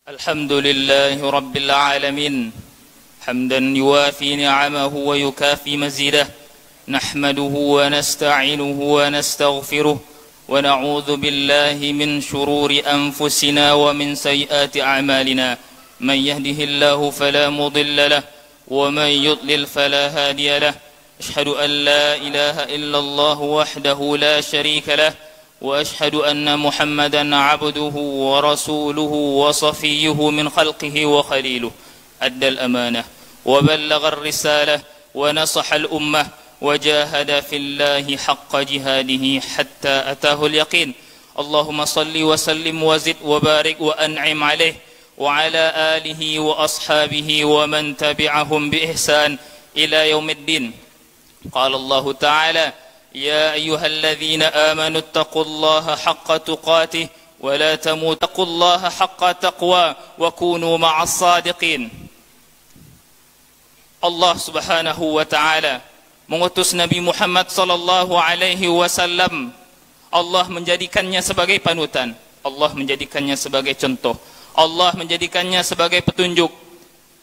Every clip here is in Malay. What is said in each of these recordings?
الحمد لله رب العالمين حمدا يوافي نعمه ويكافي مزيده نحمده ونستعينه ونستغفره ونعوذ بالله من شرور أنفسنا ومن سيئات أعمالنا من يهده الله فلا مضل له ومن يضلل فلا هادي له أشهد أن لا إله إلا الله وحده لا شريك له وأشهد أن محمدا عبده ورسوله وصفيه من خلقه وخليله أدى الأمانة وبلغ الرسالة ونصح الأمة وجاهد في الله حق جهاده حتى أتاه اليقين اللهم صل وسلم وزد وبارك وأنعم عليه وعلى آله وأصحابه ومن تبعهم بإحسان إلى يوم الدين قال الله تعالى يا أيها الذين آمنوا اتقوا الله حق تقاته ولا تموتوا اتقوا الله حق تقوى وكونوا مع الصادقين. Allah Subhanahu wa taala mengutus Nabi Muhammad sallallahu alaihi wasallam. Allah menjadikannya sebagai panutan, Allah menjadikannya sebagai contoh, Allah menjadikannya sebagai petunjuk.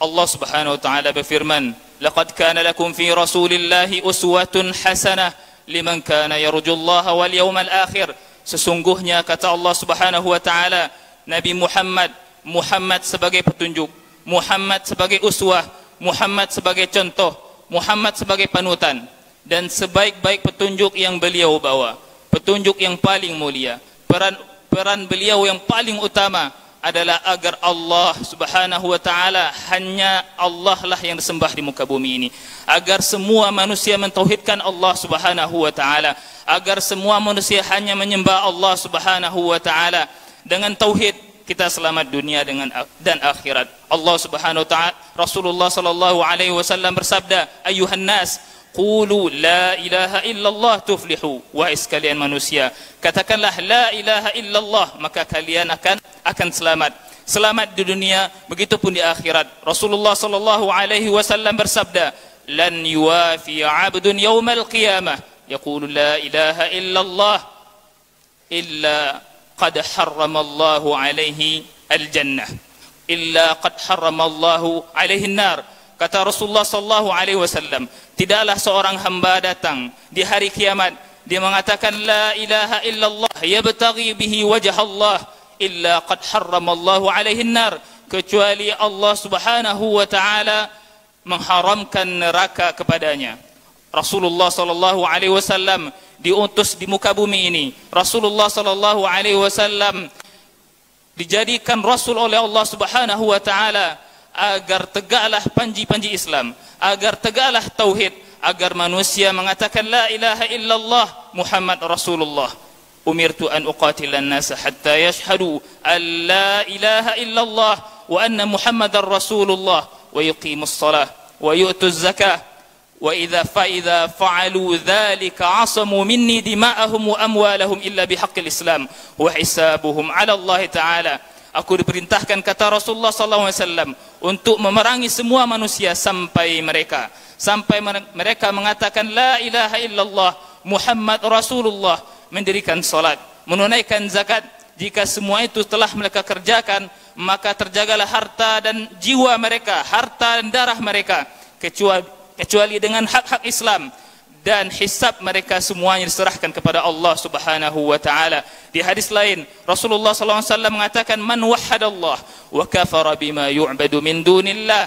Allah Subhanahu wa taala berfirman, laqad kana lakum fi rasulillahi uswatun hasanah liman kana yarjullaha wal yawmal akhir. Sesungguhnya kata Allah Subhanahu wa taala, Nabi Muhammad sebagai petunjuk, Muhammad sebagai uswah, Muhammad sebagai contoh, Muhammad sebagai panutan, dan sebaik-baik petunjuk yang beliau bawa, petunjuk yang paling mulia, peran beliau yang paling utama adalah agar Allah Subhanahu wa taala, hanya Allah lah yang disembah di muka bumi ini, agar semua manusia mentauhidkan Allah Subhanahu wa taala, agar semua manusia hanya menyembah Allah Subhanahu wa taala. Dengan tauhid kita selamat dunia dan akhirat. Allah Subhanahu wa taala, Rasulullah sallallahu alaihi wasallam bersabda, ayuhan nas qulu la ilaha illallah tuflihu. Wahai sekalian manusia, katakanlah la ilaha illallah, maka kalian akan selamat di dunia, begitupun di akhirat. Rasulullah sallallahu alaihi wasallam bersabda, lan yuwafi 'abdun yaumal qiyamah yaqulu la ilaha illallah illa qad harramallahu alaihi al-jannah illa qad harramallahu alaihi an-nar. Kata Rasulullah sallallahu alaihi wasallam, tidaklah seorang hamba datang di hari kiamat dia mengatakan la ilaha illallah yabtaghi bihi wajh Allah illa qad harramallahu alaihi an-nar, kecuali Allah Subhanahu wa taala mengharamkan neraka kepadanya. Rasulullah sallallahu alaihi wasallam diutus di muka bumi ini. Rasulullah sallallahu alaihi wasallam dijadikan rasul oleh Allah Subhanahu wa taala agar tegaklah panji-panji Islam, agar tegaklah tauhid, agar manusia mengatakan la ilaha illallah Muhammad Rasulullah. Umirtu an uqatila an-nasa hatta yashhadu an la ilaha illallah wa anna Muhammadar Rasulullah wa yuqimus salah wa yu'tuz zakah wa idza fa'alu dhalika 'asamu minni dima'ahum wa amwalahum illa bihaqqil Islam wa hisabuhum 'ala Allah taala. Aku diperintahkan, kata Rasulullah sallallahu alaihi wasallam, untuk memerangi semua manusia sampai mereka mengatakan la ilaha illallah Muhammad Rasulullah, mendirikan salat, menunaikan zakat. Jika semua itu telah mereka kerjakan, maka terjagalah harta dan jiwa mereka, harta dan darah mereka, kecuali dengan hak-hak Islam, dan hisab mereka semuanya diserahkan kepada Allah Subhanahu wa taala. Di hadis lain Rasulullah sallallahu alaihi wasallam mengatakan, man wahhadallah wa kafara bima yu'badu min dunillah,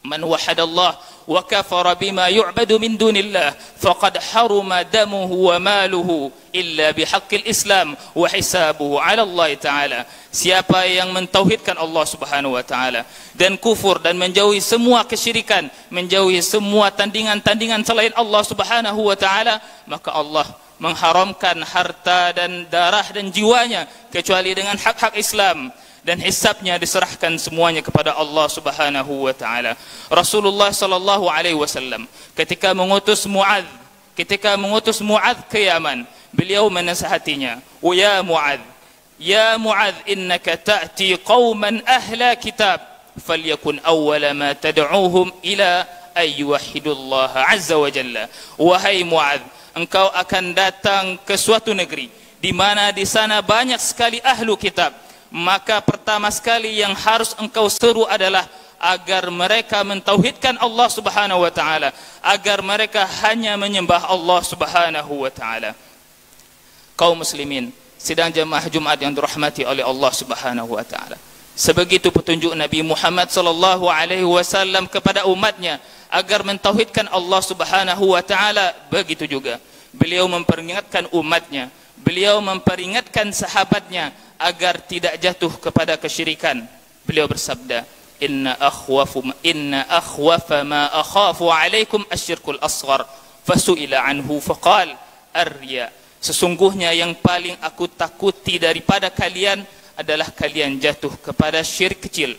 man wahhadallah wa kafara bima yu'badu min dunillah faqad haruma damuhu wa maluhu illa bihaqqil Islam wa hisabuhu 'ala Allah taala. Siapa yang mentauhidkan Allah Subhanahu wa taala dan kufur dan menjauhi semua kesyirikan, menjauhi semua tandingan-tandingan selain Allah Subhanahu wa taala, maka Allah mengharamkan harta dan darah dan jiwanya kecuali dengan hak-hak Islam, dan hisabnya diserahkan semuanya kepada Allah Subhanahu wa taala. Rasulullah sallallahu alaihi wasallam ketika mengutus Muadz ke Yaman, beliau menasihatinya, ya Muadz innaka ta'ti qauman ahla kitab falyakun awwala ma tad'uuhum ila ay yuwahhidullaha azza wa jalla. Wahai Muadz, engkau akan datang ke suatu negeri di mana di sana banyak sekali ahlu kitab, maka pertama sekali yang harus engkau seru adalah agar mereka mentauhidkan Allah Subhanahu wa taala, agar mereka hanya menyembah Allah Subhanahu wa taala. Kaum muslimin, sidang jemaah Jumat yang dirahmati oleh Allah Subhanahu wa taala. Sebegitu petunjuk Nabi Muhammad sallallahu alaihi wasallam kepada umatnya agar mentauhidkan Allah Subhanahu wa taala, begitu juga beliau memperingatkan umatnya, beliau memperingatkan sahabatnya agar tidak jatuh kepada kesyirikan. Beliau bersabda, inna akhwafa ma akhafu alaikum asyirkul asghar, fasu'ila anhu faqal ar-riya. Sesungguhnya yang paling aku takuti daripada kalian adalah kalian jatuh kepada syirik kecil.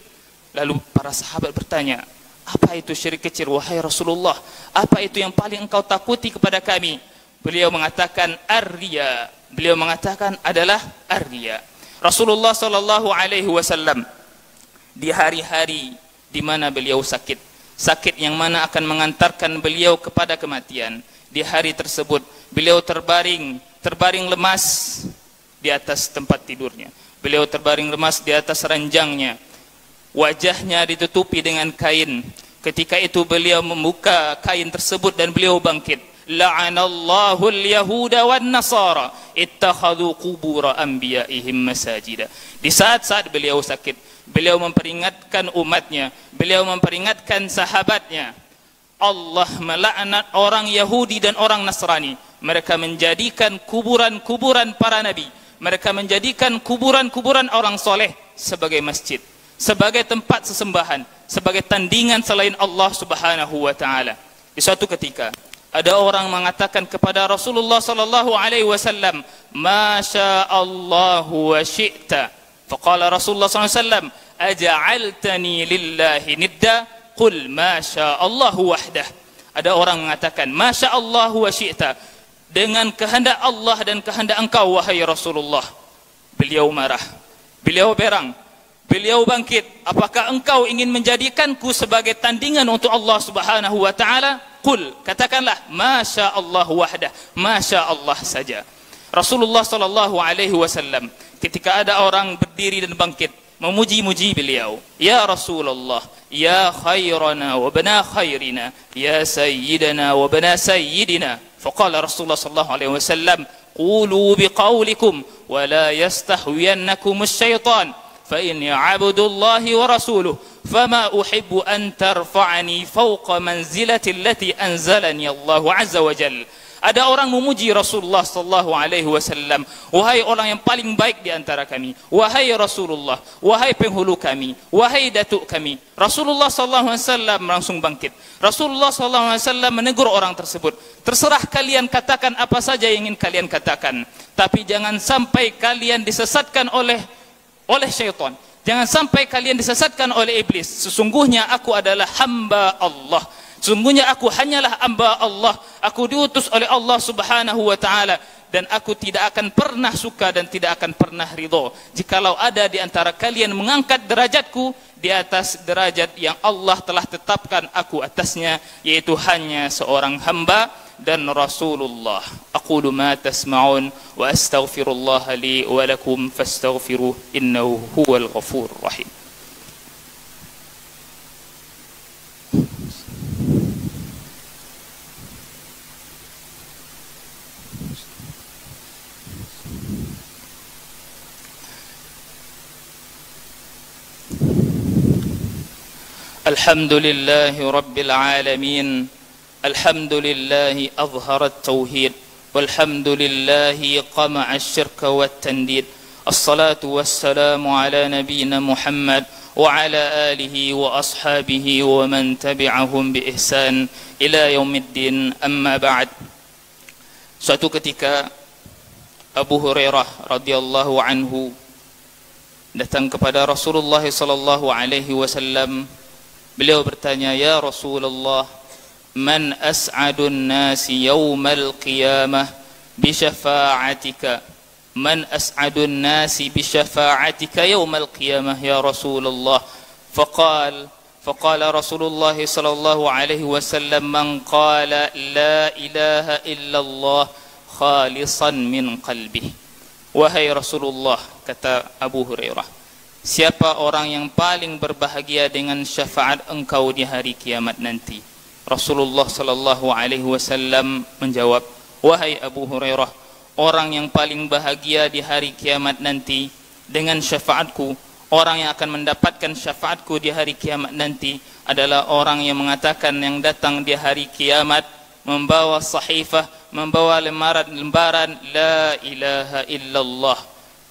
Lalu para sahabat bertanya, apa itu syirik kecil wahai Rasulullah? Apa itu yang paling engkau takuti kepada kami? Beliau mengatakan ar-riya. Beliau mengatakan adalah ar-riya. Rasulullah sallallahu alaihi wasallam di hari-hari di mana beliau sakit, sakit yang mana akan mengantarkan beliau kepada kematian, di hari tersebut beliau terbaring lemas di atas tempat tidurnya. Beliau terbaring lemas di atas ranjangnya. Wajahnya ditutupi dengan kain. Ketika itu beliau membuka kain tersebut dan beliau bangkit. La'anallahu al-yahuda wan nasara ittakhadhu qubur anbiya'ihim masajida. Di saat-saat beliau sakit, beliau memperingatkan umatnya, beliau memperingatkan sahabatnya, Allah melaknat orang Yahudi dan orang Nasrani. Mereka menjadikan kuburan-kuburan para nabi, mereka menjadikan kuburan-kuburan orang soleh sebagai masjid, sebagai tempat sesembahan, sebagai tandingan selain Allah Subhanahu wa taala. Di suatu ketika ada orang mengatakan kepada Rasulullah sallallahu alaihi wasallam, "Ma syaa Allahu wa syi'ta." Faqala Rasulullah sallallahu alaihi wasallam, "Aja'altani lillahi nidda? Qul ma syaa Allahu wahdah." Ada orang mengatakan, "Ma syaa Allahu wa syi'ta." Dengan kehendak Allah dan kehendak engkau wahai Rasulullah. Beliau marah, beliau berang, beliau bangkit. Apakah engkau ingin menjadikanku sebagai tandingan untuk Allah Subhanahu wa taala? Qul, katakanlah, masya Allah wahdah, masya Allah saja. Rasulullah sallallahu alaihi wasallam ketika ada orang berdiri dan bangkit memuji-muji beliau, ya Rasulullah, ya khairana wa bana khairina, ya sayyidana wa bana sayyidina. Faqala Rasulullah sallallahu alaihi wasallam, qulu biqaulikum wa la yastahwiyannakum asy-syaitan fa inni 'abdullahi wa rasuluhu fama uhibbu an tarfa'ani fawqa manzilati allati anzalani Allah azza wa jalla. Ada orang memuji Rasulullah sallallahu alaihi wasallam, wahai orang yang paling baik di antara kami, wahai Rasulullah, wahai penghulu kami, wahai datuk kami. Rasulullah sallallahu alaihi wasallam langsung bangkit. Rasulullah sallallahu alaihi wasallam menegur orang tersebut, terserah kalian katakan apa saja yang ingin kalian katakan, tapi jangan sampai kalian disesatkan oleh syaitan. Jangan sampai kalian disesatkan oleh iblis. Sesungguhnya aku adalah hamba Allah. Sesungguhnya aku hanyalah hamba Allah. Aku diutus oleh Allah Subhanahu wa taala dan aku tidak akan pernah suka dan tidak akan pernah ridha jikalau ada di antara kalian mengangkat derajatku di atas derajat yang Allah telah tetapkan aku atasnya, yaitu hanya seorang hamba dan Rasulullah. Aqulu ma tasma'un wa astaghfirullah li wa lakum fastaghfiruh innahu huwal ghafurur rahim. Alhamdulillahi rabbil alamin. Alhamdulillahi azhara at-tauhid walhamdulillahi qama'a asy-syirka wat-tandid. Assalatu wassalamu ala nabiyyina Muhammad wa ala alihi wa ashabihi wa man tabi'ahum bi ihsan ila yaumiddin. Amma ba'd. Suatu ketika Abu Hurairah radhiyallahu anhu datang kepada Rasulullah sallallahu alaihi wasallam. Beliau bertanya, ya Rasulullah, man as'adun nasi yawmal qiyamah bisyafa'atika? Man as'adun nasi bisyafa'atika yawmal qiyamah ya Rasulullah? Faqala Rasulullah sallallahu alaihi wasallam, man qala la ilaha illallah khalisan min qalbih. Wahai Rasulullah, kata Abu Hurairah, siapa orang yang paling berbahagia dengan syafaat engkau di hari kiamat nanti? Rasulullah sallallahu alaihi wasallam menjawab, wahai Abu Hurairah, orang yang paling bahagia di hari kiamat nanti dengan syafaatku, orang yang akan mendapatkan syafaatku di hari kiamat nanti adalah orang yang mengatakan, yang datang di hari kiamat membawa sahifah, membawa lembaran la ilaha illallah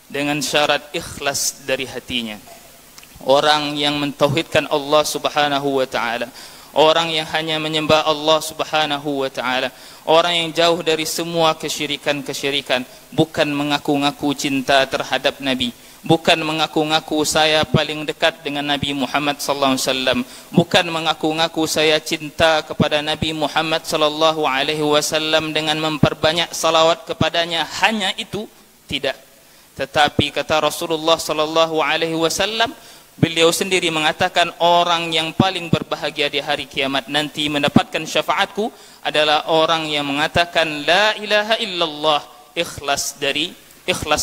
dengan syarat ikhlas dari hatinya. Orang yang mentauhidkan Allah subhanahu wa ta'ala, orang yang hanya menyembah Allah subhanahu wa ta'ala, orang yang jauh dari semua kesyirikan-kesyirikan, bukan mengaku-ngaku cinta terhadap Nabi, bukan mengaku-ngaku saya paling dekat dengan Nabi Muhammad sallallahu alaihi wasallam, bukan mengaku-ngaku saya cinta kepada Nabi Muhammad sallallahu alaihi wasallam dengan memperbanyak salawat kepadanya, hanya itu tidak. Tetapi kata Rasulullah sallallahu alaihi wasallam, beliau sendiri mengatakan orang yang paling berbahagia di hari kiamat nanti mendapatkan syafaatku adalah orang yang mengatakan la ilaha illallah, ikhlas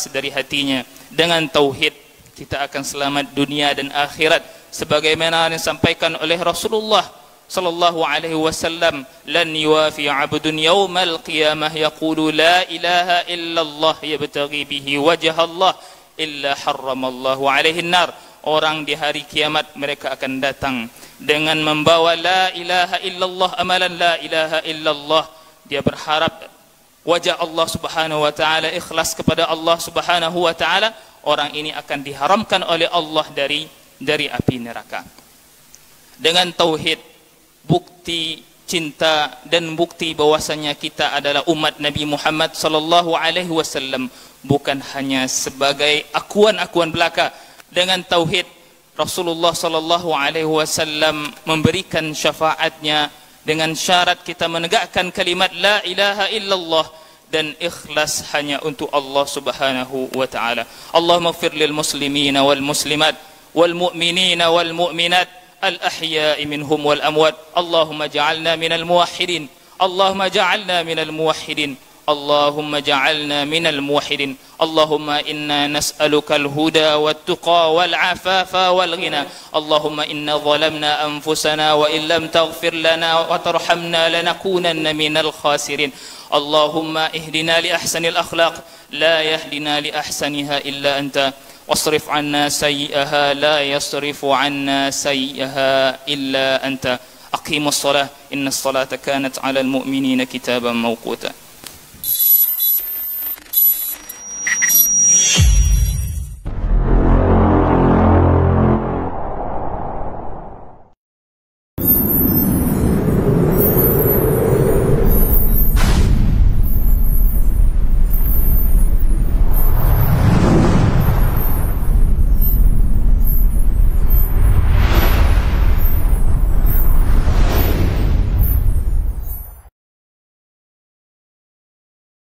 dari hatinya. Dengan tauhid kita akan selamat dunia dan akhirat, sebagaimana yang disampaikan oleh Rasulullah sallallahu alaihi wasallam, lan yuwafi 'abdun yaumal qiyamah yaqulu la ilaha illallah yabtaghi bihi wajha Allah illa harramallahu alaihi an-nar. Orang di hari kiamat mereka akan datang dengan membawa la ilaha illallah, amalan la ilaha illallah. Dia berharap wajah Allah subhanahu wa ta'ala, ikhlas kepada Allah subhanahu wa ta'ala. Orang ini akan diharamkan oleh Allah dari api neraka. Dengan tauhid, bukti cinta dan bukti bahwasanya kita adalah umat Nabi Muhammad sallallahu alaihi wasallam, bukan hanya sebagai akuan-akuan belaka. Dengan tauhid, Rasulullah sallallahu alaihi wasallam memberikan syafaatnya dengan syarat kita menegakkan kalimat la ilaha illallah dan ikhlas hanya untuk Allah subhanahu wa ta'ala. Allahumma ighfir lil muslimina wal muslimat wal mu'minina wal mu'minat al ahya'i minhum wal amwat. Allahumma ja'alna minal muwahhidin, Allahumma ja'alna minal muwahhidin, Allahumma ja'alna minal muwahhidin. Allahumma inna nas'aluka al-huda wat-tuqa wal-'afafa wal-ghina. Allahumma inna zalamna anfusana wa in lam taghfir lana wa tarhamna lanakunanna minal khasirin. Allahumma ihdina li ahsanil akhlaq la yahdina li ahsaniha illa anta wasrif 'anna sayyi'aha la yasrifu 'anna sayyi'aha illa anta. Aqimus shalah, innas salata kanat 'alal mu'minina kitaban mawquta.